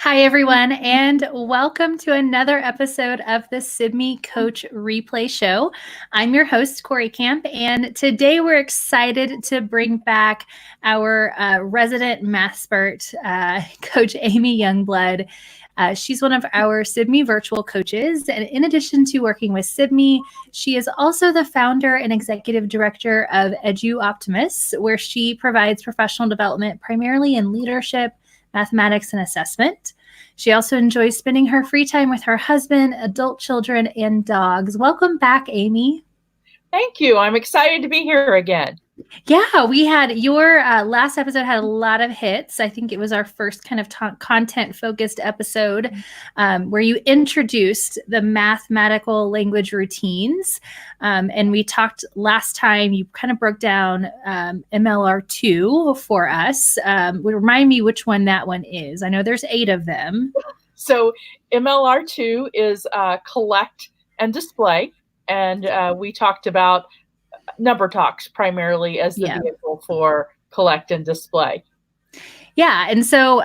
Hi, everyone, and welcome to another episode of the Sibme Coach Replay Show. I'm your host, Corey Camp, and today we're excited to bring back our resident math expert, Coach Amy Youngblood. She's one of our Sibme virtual coaches, and in addition to working with Sibme, she is also the founder and executive director of Edu Optimus, where she provides professional development primarily in leadership, mathematics, and assessment. She also enjoys spending her free time with her husband, adult children, and dogs. Welcome back, Amy. Thank you. I'm excited to be here again. Yeah, we had your last episode had a lot of hits. I think it was our first kind of content-focused episode where you introduced the mathematical language routines. And we talked last time, you kind of broke down MLR2 for us. Remind me which one that one is. I know there's 8 of them. So MLR2 is collect and display. And we talked about number talks primarily as the vehicle for collect and display. Yeah. And so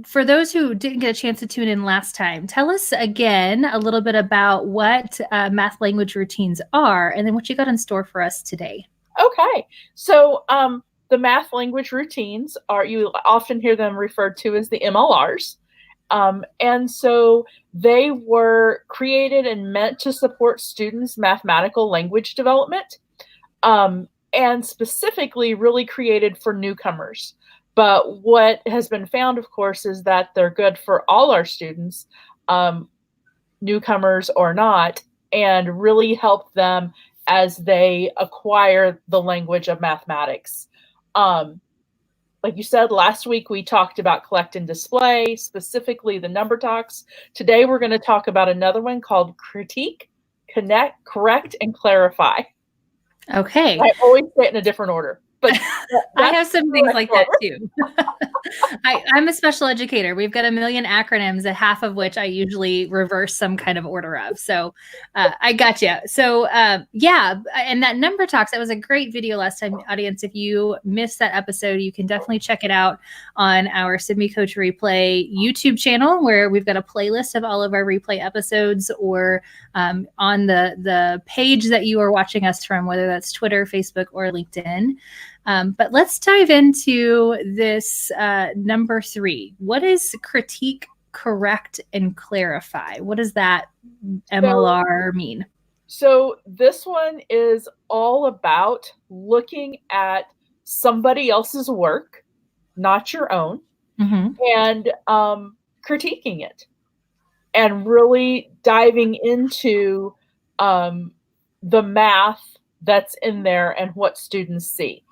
for those who didn't get a chance to tune in last time, tell us again a little bit about what math language routines are and then what you got in store for us today. Okay. So the math language routines you often hear them referred to as the MLRs. And so they were created and meant to support students' mathematical language development, and specifically really created for newcomers. But what has been found, of course, is that they're good for all our students, newcomers or not, and really help them as they acquire the language of mathematics. Like you said, last week we talked about collect and display, specifically the number talks. Today we're going to talk about another one called critique, connect, correct, and clarify. Okay. I always say it in a different order. But I have some things like that too. I'm a special educator. We've got a million acronyms, half of which I usually reverse some kind of order of. So I got you. So yeah, and that number talks, that was a great video last time, audience. If you missed that episode, you can definitely check it out on our Sibme Coach Replay YouTube channel, where we've got a playlist of all of our replay episodes, or on the page that you are watching us from, whether that's Twitter, Facebook, or LinkedIn. But let's dive into this number 3. What is critique, correct, and clarify? What does that MLR mean? So this one is all about looking at somebody else's work, not your own, and critiquing it, and really diving into the math that's in there and what students see.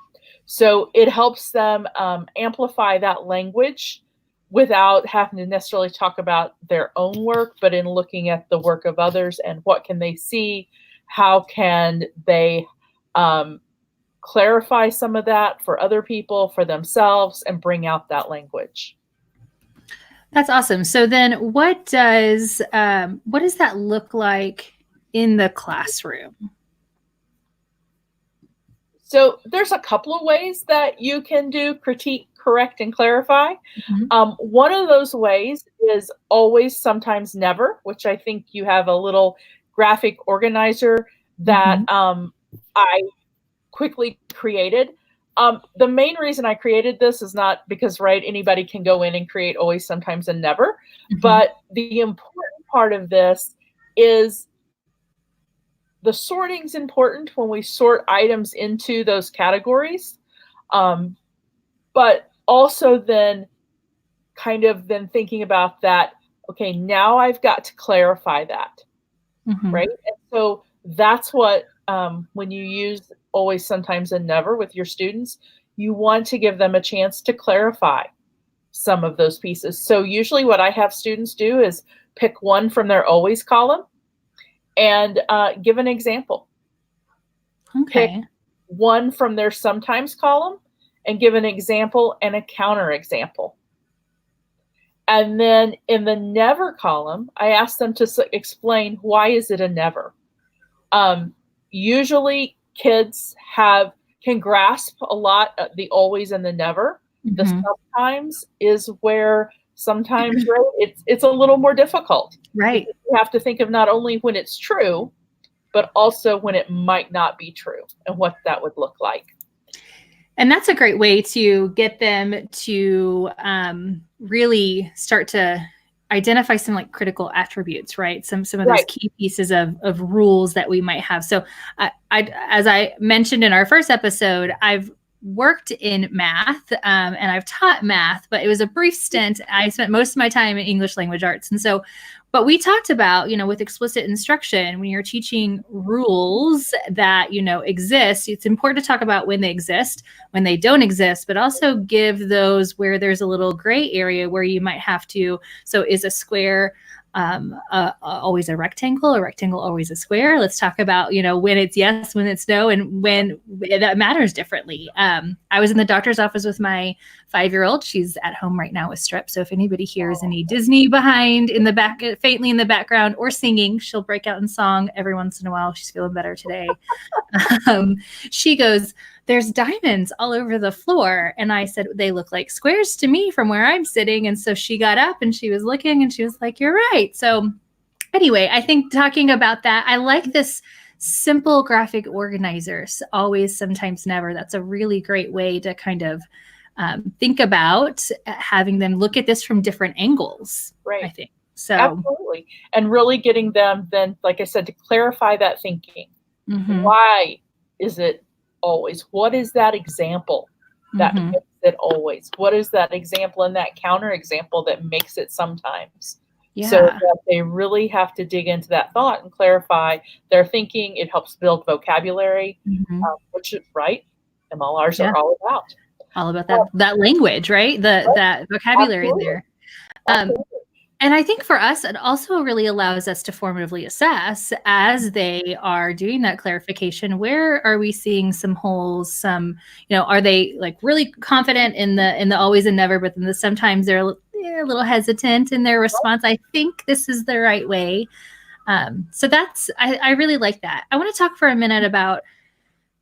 So it helps them amplify that language without having to necessarily talk about their own work, but in looking at the work of others and what can they see, how can they clarify some of that for other people, for themselves, and bring out that language. That's awesome. So then what does that look like in the classroom? So there's a couple of ways that you can do critique, correct, and clarify. One of those ways is always, sometimes, never, which I think you have a little graphic organizer that I quickly created. The main reason I created this is not because, anybody can go in and create always, sometimes, and never. But the important part of this is the sorting's important when we sort items into those categories, but also then thinking about that, okay, now I've got to clarify that, right? And so that's what, when you use always, sometimes, and never with your students, you want to give them a chance to clarify some of those pieces. So usually what I have students do is pick one from their always column and give an example. Okay. Pick one from their sometimes column and give an example and a counter example. And then in the never column, I ask them to explain, why is it a never? Usually kids can grasp a lot of the always and the never. The sometimes is where sometimes, right, it's a little more difficult. Right. You have to think of not only when it's true, but also when it might not be true and what that would look like. And that's a great way to get them to really start to identify some like critical attributes, right? Some of those key pieces of rules that we might have. So as I mentioned in our first episode, I've worked in math and I've taught math, but it was a brief stint. I spent most of my time in English language arts. And so, but we talked about, with explicit instruction, when you're teaching rules that, exist, it's important to talk about when they exist, when they don't exist, but also give those where there's a little gray area where you might have to. So is a square always a rectangle always a square? Let's talk about, when it's yes, when it's no, and when that matters differently. I was in the doctor's office with my 5-year-old. She's at home right now with strep. So if anybody hears any Disney behind in the back, faintly in the background, or singing, she'll break out in song every once in a while. She's feeling better today. She goes, "There's diamonds all over the floor." And I said, "They look like squares to me from where I'm sitting." And so she got up and she was looking and she was like, "You're right." So anyway, I think talking about that, I like this simple graphic organizers, always, sometimes, never. That's a really great way to kind of think about having them look at this from different angles, right? I think so. Absolutely. And really getting them then, like I said, to clarify that thinking. Mm-hmm. Why is it always? What is that example that makes it always? What is that example and that counter example that makes it sometimes? Yeah. So that they really have to dig into that thought and clarify their thinking. It helps build vocabulary, which is right. MLRs are all about. All about that language, right? That vocabulary is there. And I think for us, it also really allows us to formatively assess as they are doing that clarification. Where are we seeing some holes? Some, are they like really confident in the always and never, but then sometimes they're a little hesitant in their response. I think this is the right way. So I really like that. I want to talk for a minute about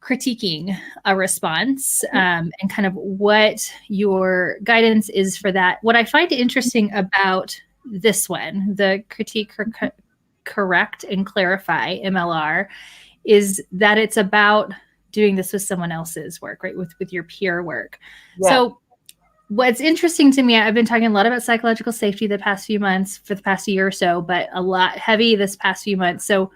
critiquing a response and kind of what your guidance is for that. What I find interesting about this one, the critique, correct, and clarify MLR, is that it's about doing this with someone else's work, right? With your peer work. Yeah. So what's interesting to me, I've been talking a lot about psychological safety the past few months, for the past year or so, but a lot heavy this past few months. So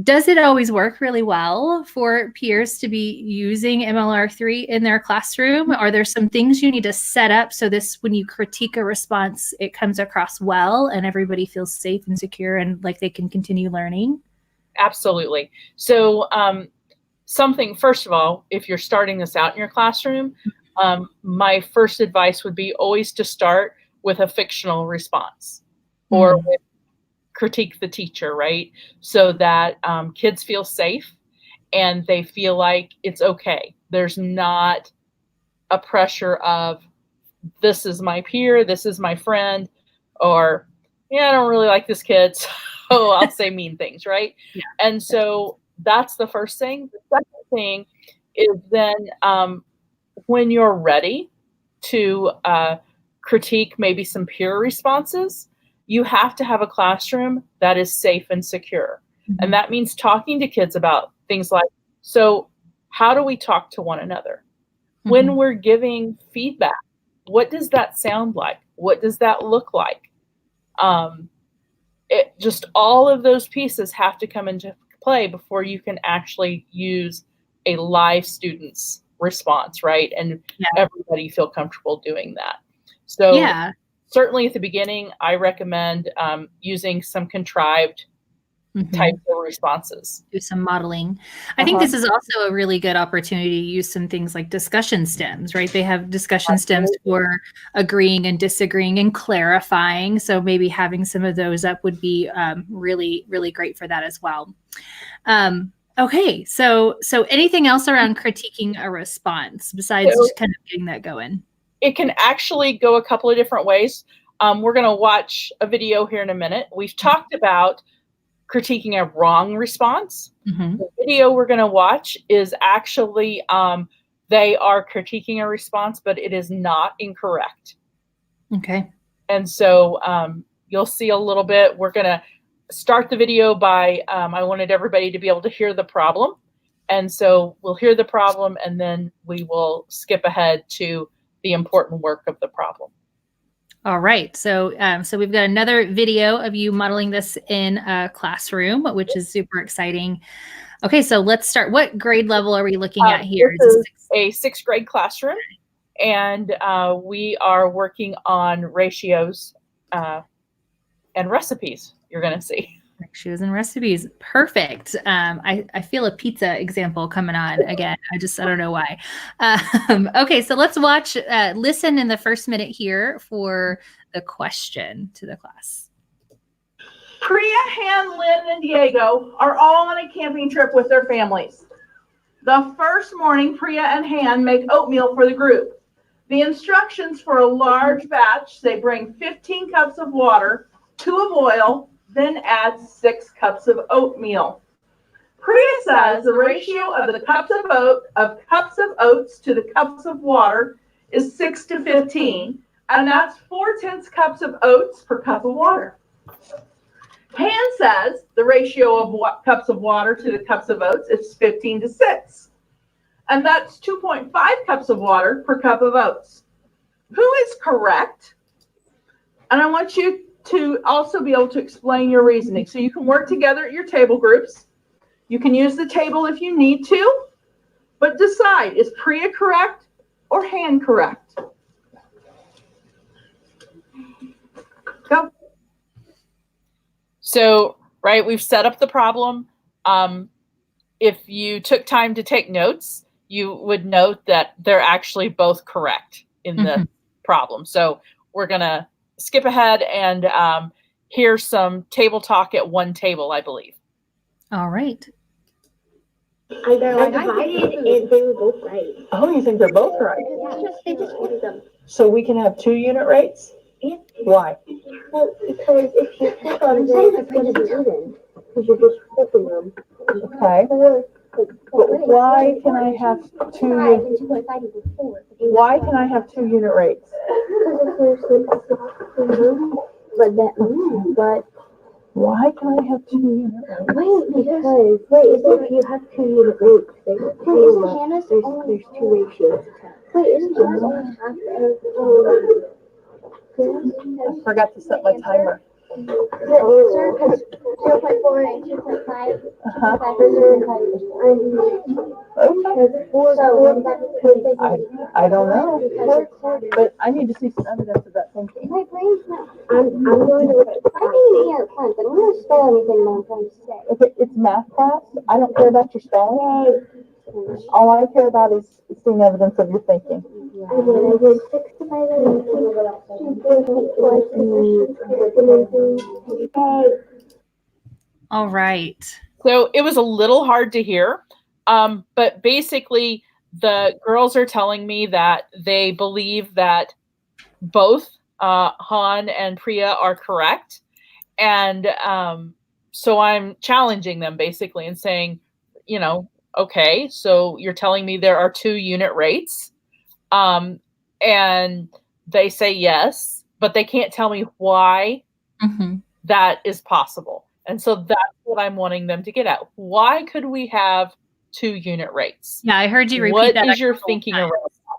does it always work really well for peers to be using MLR3 in their classroom? Are there some things you need to set up so this, when you critique a response, it comes across well and everybody feels safe and secure and like they can continue learning? Absolutely. So first of all, if you're starting this out in your classroom, my first advice would be always to start with a fictional response or with critique the teacher, right? So that kids feel safe and they feel like it's okay. There's not a pressure of, this is my peer, this is my friend, or, I don't really like this kid, so I'll say mean things, right? Yeah. And so that's the first thing. The second thing is then when you're ready to critique maybe some peer responses, you have to have a classroom that is safe and secure. And that means talking to kids about things like, so how do we talk to one another? When we're giving feedback, what does that sound like? What does that look like? Just all of those pieces have to come into play before you can actually use a live student's response, right? And everybody feel comfortable doing that. So certainly at the beginning, I recommend using some contrived types of responses. Do some modeling. I think this is also a really good opportunity to use some things like discussion stems, right? They have discussion stems for agreeing and disagreeing and clarifying. So maybe having some of those up would be really, really great for that as well. Okay, so anything else around critiquing a response besides just kind of getting that going? It can actually go a couple of different ways. We're going to watch a video here in a minute. We've talked about critiquing a wrong response. The video we're going to watch is actually, they are critiquing a response, but it is not incorrect. Okay. And so you'll see a little bit. We're going to start the video by, I wanted everybody to be able to hear the problem. And so we'll hear the problem, and then we will skip ahead to the important work of the problem. All right. So we've got another video of you modeling this in a classroom, which is super exciting. Okay, so let's start. What grade level are we looking at here? This is a sixth grade classroom, and we are working on ratios and recipes, you're going to see. Ratios and recipes. Perfect. I feel a pizza example coming on again. I don't know why. Okay, so let's watch, listen in the first minute here for the question to the class. Priya, Han, Lynn, and Diego are all on a camping trip with their families. The first morning, Priya and Han make oatmeal for the group. The instructions for a large batch, they bring 15 cups of water, 2 of oil, then add 6 cups of oatmeal. Priya says the ratio of the cups of oats to the cups of water is 6 to 15, and that's 4/10 cups of oats per cup of water. Han says the ratio of cups of water to the cups of oats is 15 to 6, and that's 2.5 cups of water per cup of oats. Who is correct? And I want you to also be able to explain your reasoning. So you can work together at your table groups. You can use the table if you need to, but decide, is Priya correct or Han correct? Go. So, right, we've set up the problem. If you took time to take notes, you would note that they're actually both correct in the problem. So we're going to skip ahead and hear some table talk at one table, I believe. All right. I divided and they were both right. Oh, you think they're both right? Yeah, they just ordered them. So we can have 2 unit rates? Yeah. Why? Well, because if you click on them, it's going to be even. Because you're just flipping them. Okay. But why can I have 2 unit? Why can I have 2 unit rates? Because if there's but Why can I have 2 unit rates? Wait, if you have 2 unit rates, there's 2 ratios. Wait, isn't Hannah's only half of I forgot to set my timer. Sir, because 0.4 and 2.5. I don't know, but I need to see some evidence of that thinking. I'm going to look at I'm going to spell anything I'm trying to say. If it's math class, I don't care about your spelling. All I care about is seeing evidence of your thinking. I did 6 divided All right. So it was a little hard to hear, but basically the girls are telling me that they believe that both Han and Priya are correct. And so I'm challenging them basically and saying, you know, okay, so you're telling me there are 2 unit rates. And they say yes, but they can't tell me why that is possible. And so that's what I'm wanting them to get at. Why could we have 2 unit rates? Yeah, I heard you repeat that. What is your thinking around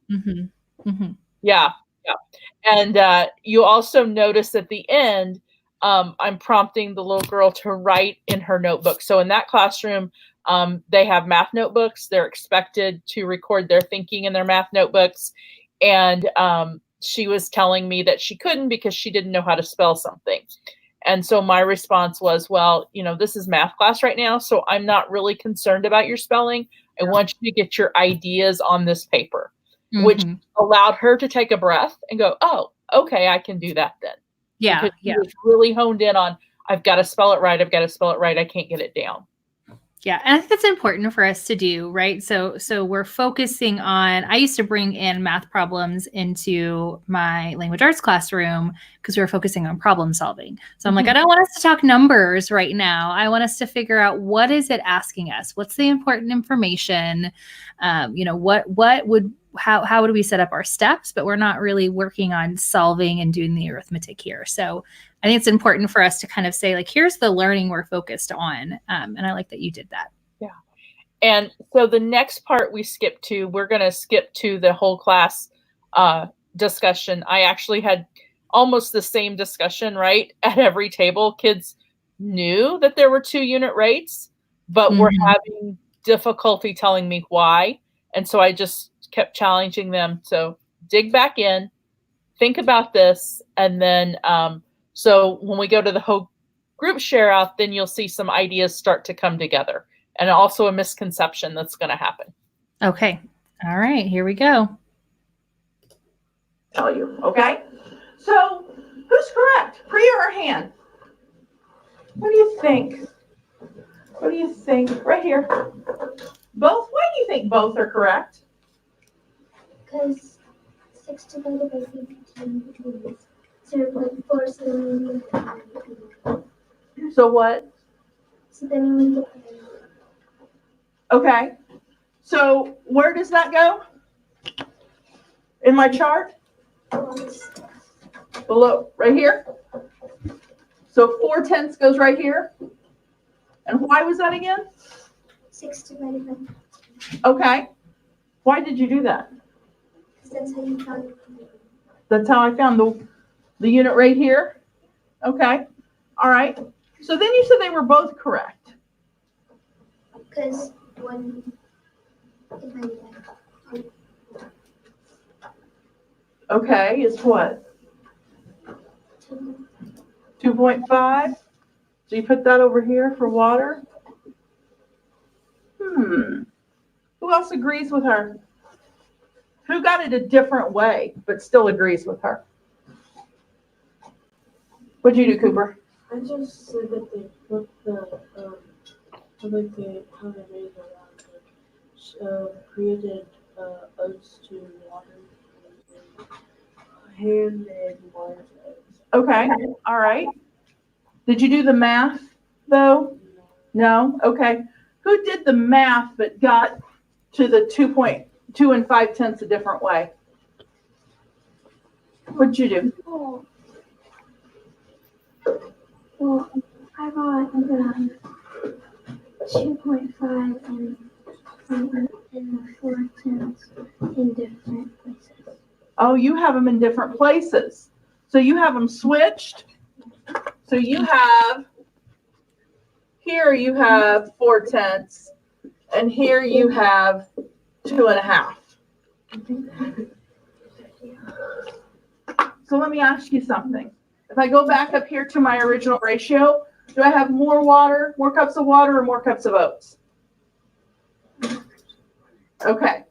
that? Yeah. And you also notice at the end, I'm prompting the little girl to write in her notebook. So in that classroom, they have math notebooks. They're expected to record their thinking in their math notebooks. And she was telling me that she couldn't because she didn't know how to spell something. And so my response was, well, you know, this is math class right now, so I'm not really concerned about your spelling. I want you to get your ideas on this paper, which allowed her to take a breath and go, oh, okay, I can do that then. Yeah. Because she was really honed in on, I've got to spell it right. I've got to spell it right. I can't get it down. Yeah. And I think that's important for us to do, right? So we're focusing on, I used to bring in math problems into my language arts classroom because we were focusing on problem solving. So I'm like, I don't want us to talk numbers right now. I want us to figure out, what is it asking us? What's the important information? You know, what would how do we set up our steps, but we're not really working on solving and doing the arithmetic here. So I think it's important for us to kind of say, like, here's the learning we're focused on. And I like that you did that. Yeah. And so the next part we skip to, we're going to skip to the whole class discussion. I actually had almost the same discussion, right? At every table, kids knew that there were 2 unit rates, but were having difficulty telling me why. And so I just kept challenging them. So dig back in, think about this. And then, so when we go to the whole group share out, then you'll see some ideas start to come together, and also a misconception that's going to happen. Okay. All right, here we go. Tell you, okay? So who's correct? Priya or Han? What do you think? What do you think? Right here. Both? Why do you think both are correct? Because 6 divided by 15 is 0.4, so then we multiply. So what? So then we multiply. Okay. So where does that go? In my chart? Below, right here. So 4/10 goes right here. And why was that again? 6 divided by 15. Okay. Why did you do that? Because that's how you found it. That's how I found the unit right here. Okay. All right. So then you said they were both correct. Because 1 divided by 2. Okay, is what? 2.5. So you put that over here for water. Who else agrees with her? Who got it a different way, but still agrees with her? What'd you do, Cooper? I just said that they put the, how they made the created oats to water, handmade water oats. Okay, all right. Did you do the math, though? No? Okay. Who did the math but got to the 2.2 5/10 a different way? What'd you do? Oh. Well, I got 2.5 and the 4/10 in different places. Oh, you have them in different places. So you have them switched. So you have, here you have 4/10, and here you have 2.5. So let me ask you something. If I go back up here to my original ratio, do I have more water, more cups of water, or more cups of oats? Okay.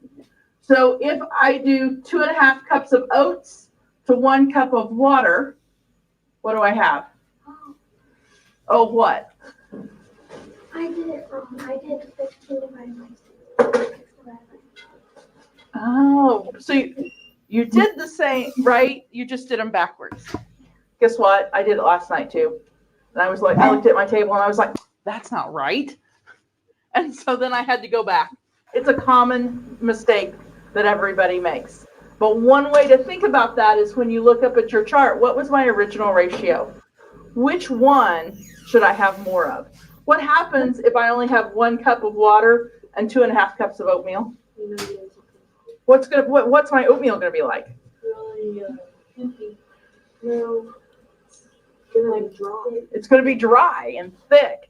So if I do 2.5 cups of oats to 1 cup of water, what do I have? Oh, what? I did it wrong. I did 15 divided by 6. Oh, so you did the same, right? You just did them backwards. Guess what? I did it last night too. And I was like, I looked at my table and I was like, that's not right. And so then I had to go back. It's a common mistake that everybody makes. But one way to think about that is when you look up at your chart, what was my original ratio? Which one should I have more of? What happens if I only have 1 cup of water and 2.5 cups of oatmeal? What's my oatmeal going to be like? Really heavy. No, like dry. It's going to be dry and thick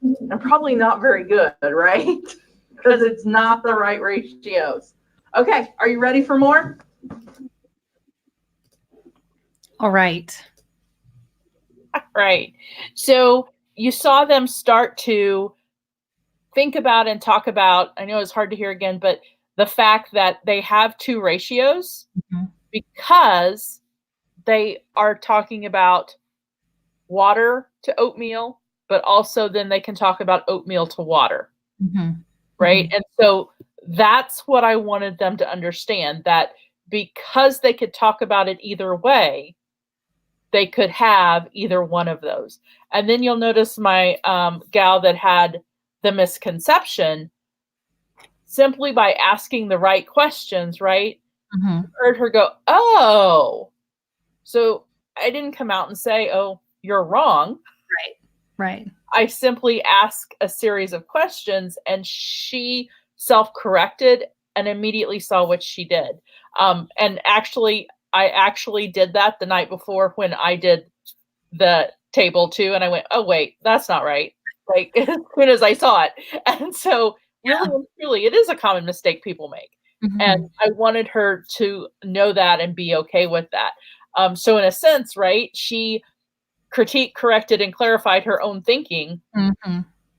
and probably not very good, right? Because it's not the right ratios. Okay, are you ready for more? All right. Right. So you saw them start to think about and talk about, I know it's hard to hear again, but the fact that they have 2 ratios because they are talking about water to oatmeal, but also then they can talk about oatmeal to water. Right. And so that's what I wanted them to understand, that because they could talk about it either way, they could have either one of those. And then you'll notice my gal that had the misconception simply by asking the right questions, right? Mm-hmm. Heard her go, oh, so I didn't come out and say, oh, you're wrong. Right. I simply asked a series of questions, and she self-corrected and immediately saw what she did. And actually, I actually did that the night before when I did the table too. And I went, oh, wait, that's not right. Like as soon as I saw it. And so really and truly, it is a common mistake people make. Mm-hmm. And I wanted her to know that and be okay with that. So in a sense, right, she corrected, and clarified her own thinking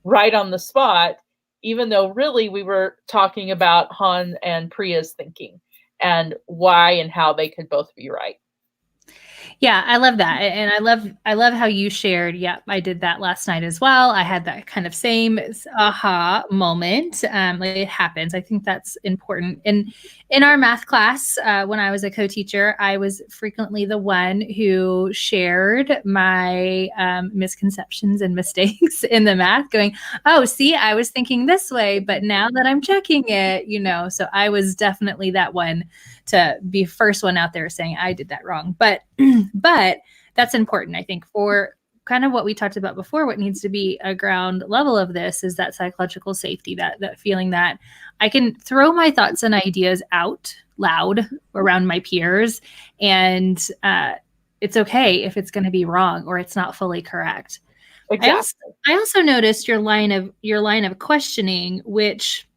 right on the spot, even though really we were talking about Han and Priya's thinking and why and how they could both be right. Yeah, I love that. And I love how you shared. Yeah, I did that last night as well. I had that kind of same aha moment. It happens. I think that's important. And in our math class, when I was a co-teacher, I was frequently the one who shared my misconceptions and mistakes in the math, going, oh, see, I was thinking this way, but now that I'm checking it, so I was definitely that one to be first one out there saying I did that wrong. But that's important, I think, for kind of what we talked about before. What needs to be a ground level of this is that psychological safety, that feeling that I can throw my thoughts and ideas out loud around my peers, and it's okay if it's going to be wrong or it's not fully correct. Exactly. I also noticed your line of questioning, which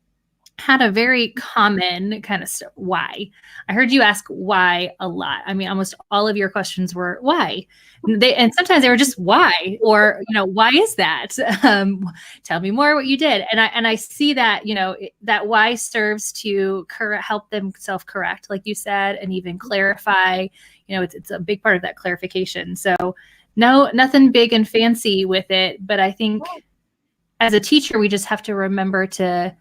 had a very common kind of why. I heard you ask why a lot. I mean, almost all of your questions were why. And sometimes they were just why, or, why is that? Tell me more what you did. And I see that, that why serves to help them self-correct, like you said, and even clarify, it's a big part of that clarification. So no, nothing big and fancy with it. But I think as a teacher, we just have to remember to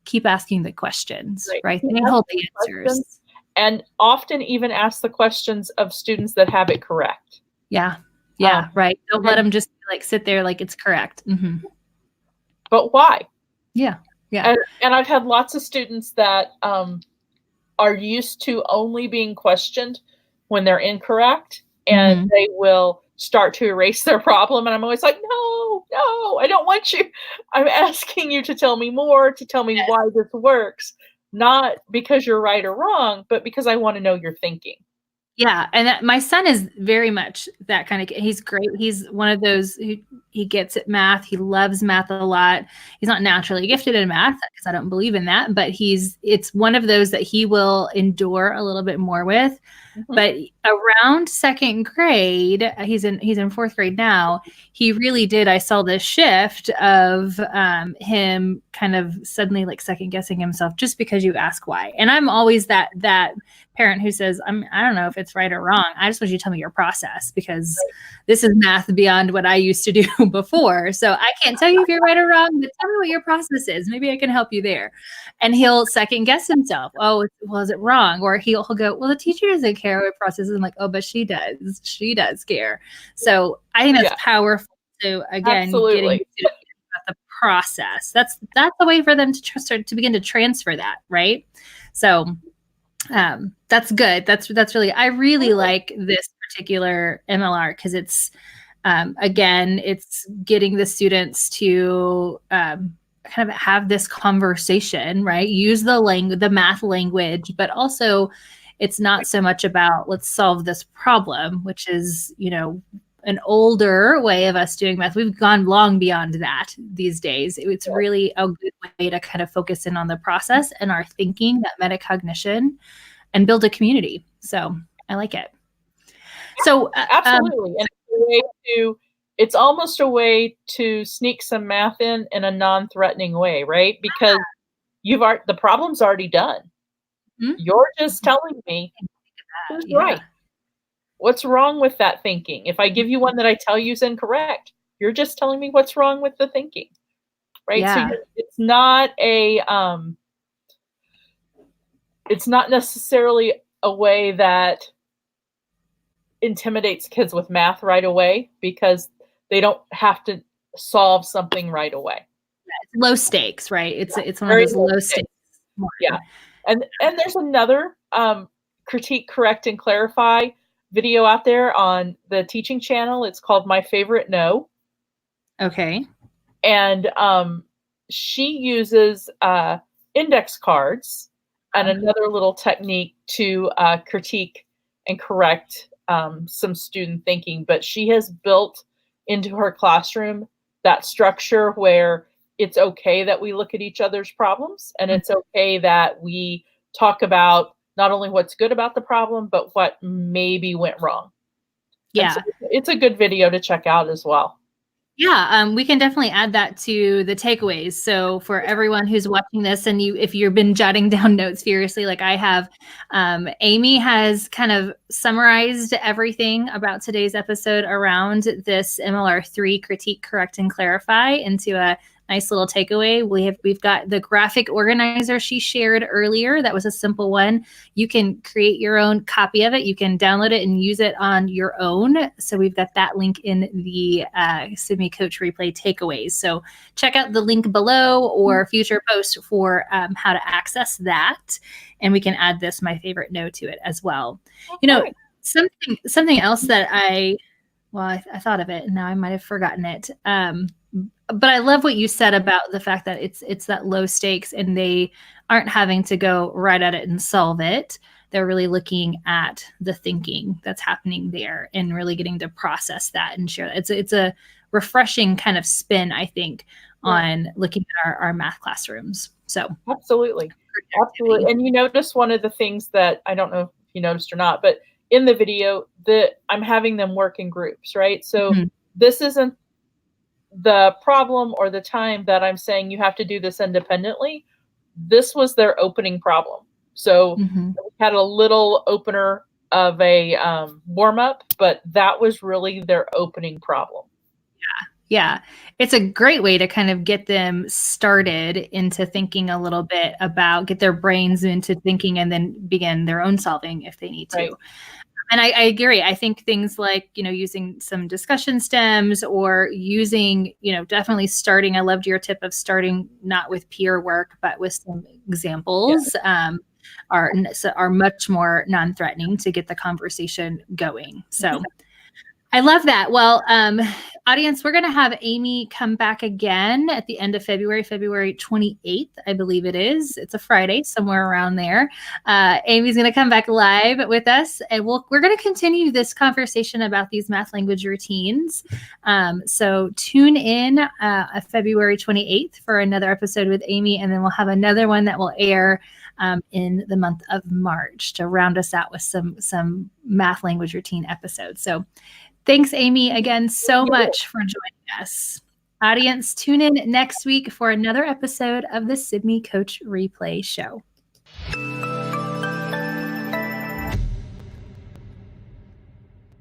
keep asking the questions, right? They hold the answers. And often even ask the questions of students that have it correct. Yeah, right. Don't let them just sit there like it's correct. Mm-hmm. But why? Yeah. And I've had lots of students that are used to only being questioned when they're incorrect, and they will start to erase their problem. And I'm always like, no, I don't want you. I'm asking you to tell me more, to tell me why this works, not because you're right or wrong, but because I want to know your thinking. Yeah. And my son is very much that kind of, he's great. He's one of those who he gets at math. He loves math a lot. He's not naturally gifted in math because I don't believe in that, but it's one of those that he will endure a little bit more with. But around second grade, he's in fourth grade now. He really did. I saw this shift of him kind of suddenly second guessing himself just because you ask why. And I'm always that parent who says, I don't know if it's right or wrong. I just want you to tell me your process, because this is math beyond what I used to do before. So I can't tell you if you're right or wrong, but tell me what your process is. Maybe I can help you there. And he'll second guess himself. Oh, well, is it wrong? Or he'll go, well, the teacher doesn't care what process is. I'm like, oh, but she does. She does care. So I think that's powerful to, again, getting to the process. That's a way for them to start to begin to transfer that, right? So that's good. That's really, I really like this particular MLR because it's, again, it's getting the students to kind of have this conversation, right? Use the math language, but also it's not so much about let's solve this problem, which is, an older way of us doing math. We've gone long beyond that these days. It's really a good way to kind of focus in on the process and our thinking, that metacognition, and build a community. So I like it. So absolutely. And it's almost a way to sneak some math in a non-threatening way, right? Because the problem's already done. You're just telling me who's right. What's wrong with that thinking? If I give you one that I tell you is incorrect, you're just telling me what's wrong with the thinking, right? Yeah. So it's not it's not necessarily a way that intimidates kids with math right away, because they don't have to solve something right away. It's low stakes, right? It's one of those low stakes Yeah. And there's another critique, correct, and clarify video out there on the teaching channel. It's called My Favorite No. Okay. And she uses index cards and another little technique to critique and correct some student thinking. But she has built into her classroom that structure where it's okay that we look at each other's problems, and it's okay that we talk about not only what's good about the problem, but what maybe went wrong. Yeah. So it's a good video to check out as well. Yeah, we can definitely add that to the takeaways. So for everyone who's watching this, and if you've been jotting down notes furiously like I have, Amy has kind of summarized everything about today's episode around this MLR3 critique, correct, and clarify into a nice little takeaway. We've got the graphic organizer she shared earlier. That was a simple one. You can create your own copy of it. You can download it and use it on your own. So we've got that link in the Sibme Coach Replay takeaways. So check out the link below or future post for how to access that. And we can add this My Favorite No to it as well. Okay. You know, something else that I thought of it and now I might have forgotten it. But I love what you said about the fact that it's that low stakes and they aren't having to go right at it and solve it. They're really looking at the thinking that's happening there and really getting to process that and share that. It's a refreshing kind of spin, I think, on looking at our math classrooms. So absolutely. And you notice one of the things that I don't know if you noticed or not, but in the video that I'm having them work in groups, right? So this isn't the problem or the time that I'm saying you have to do this independently. This was their opening problem. So we had a little opener of a warm up, but that was really their opening problem. Yeah. It's a great way to kind of get them started into thinking a little bit about, get their brains into thinking and then begin their own solving if they need to. Right. And I agree. I think things like, using some discussion stems or using, definitely starting. I loved your tip of starting not with peer work, but with some examples are much more non-threatening to get the conversation going. So I love that. Well, audience, we're going to have Amy come back again at the end of February 28th, I believe it is. It's a Friday, somewhere around there. Amy's going to come back live with us, and we're going to continue this conversation about these math language routines. So tune in February 28th for another episode with Amy, and then we'll have another one that will air in the month of March to round us out with some math language routine episodes. So thanks, Amy, again, so much for joining us. Audience, tune in next week for another episode of the Sibme Coach Replay Show.